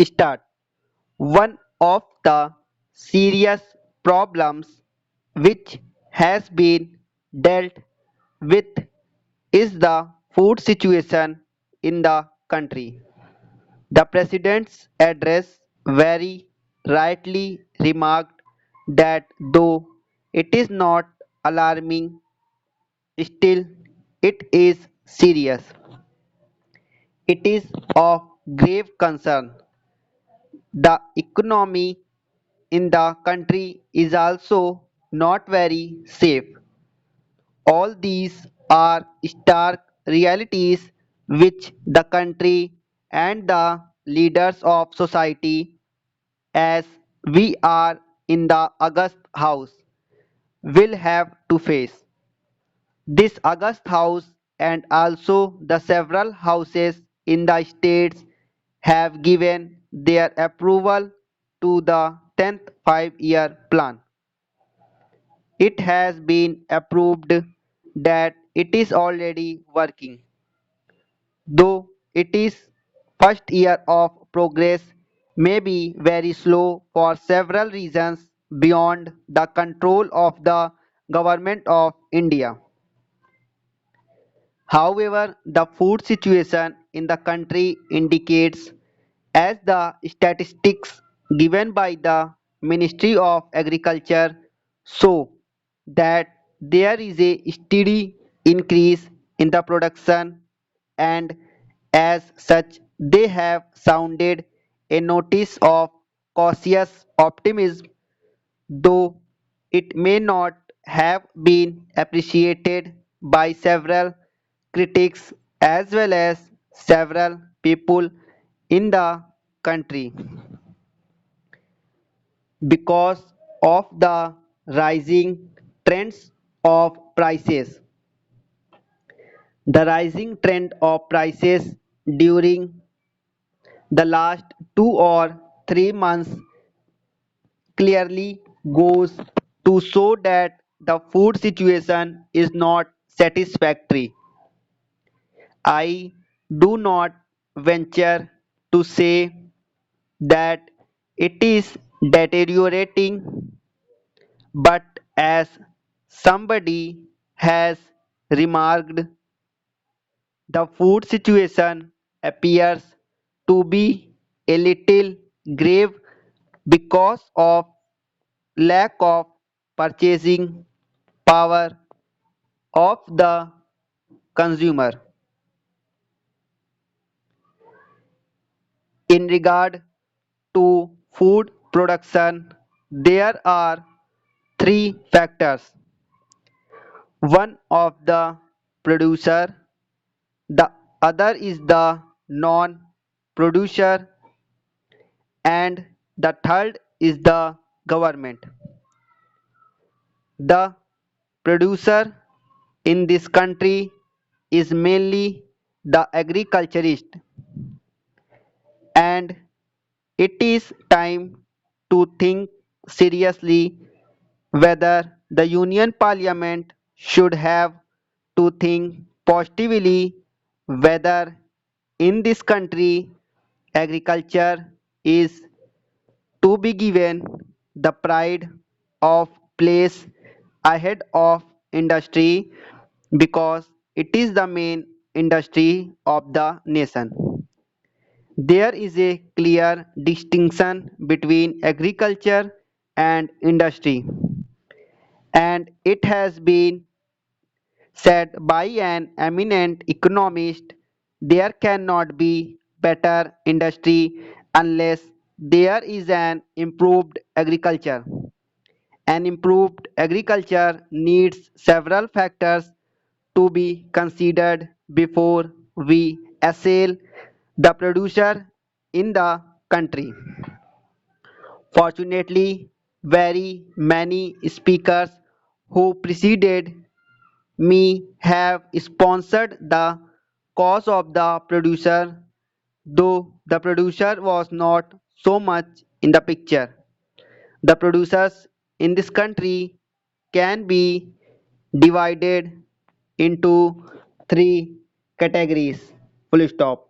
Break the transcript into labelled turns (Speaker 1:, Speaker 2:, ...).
Speaker 1: start. One of the serious problems which has been dealt with is the food situation in the country. The President's address very rightly remarked that though it is not alarming, still it is serious. It is of grave concern. The economy in the country is also not very safe. All these are stark realities which the country and the leaders of society, as we are in the August House, will have to face. This August House and also the several houses in the states have given their approval to the 10th 5-year plan. It has been approved that it is already working. Though it is first year of progress may be very slow for several reasons beyond the control of the government of India. However, the food situation in the country indicates, as the statistics given by the Ministry of Agriculture show, that there is a steady increase in the production, and as such they have sounded a notice of cautious optimism, though it may not have been appreciated by several critics as well as several people in the country because of the rising trends of prices. The rising trend of prices during the last 2 or 3 months clearly goes to show that the food situation is not satisfactory. I do not venture to say that it is deteriorating, but as somebody has remarked, the food situation appears to be a little grave because of lack of purchasing power of the consumer. In regard to food production, there are three factors. One of the producer, the other is the non-producer, and the third is the government. The producer in this country is mainly the agriculturist, and it is time to think seriously whether the Union Parliament should have to think positively whether in this country agriculture is to be given the pride of place ahead of industry because it is the main industry of the nation. There is a clear distinction between agriculture and industry, and it has been said by an eminent economist there cannot be better industry unless there is an improved agriculture. An improved agriculture needs several factors to be considered before we assail the producer in the country. Fortunately, very many speakers who preceded me have sponsored the cause of the producer, though the producer was not so much in the picture. The producers in this country can be divided into three categories. Full stop.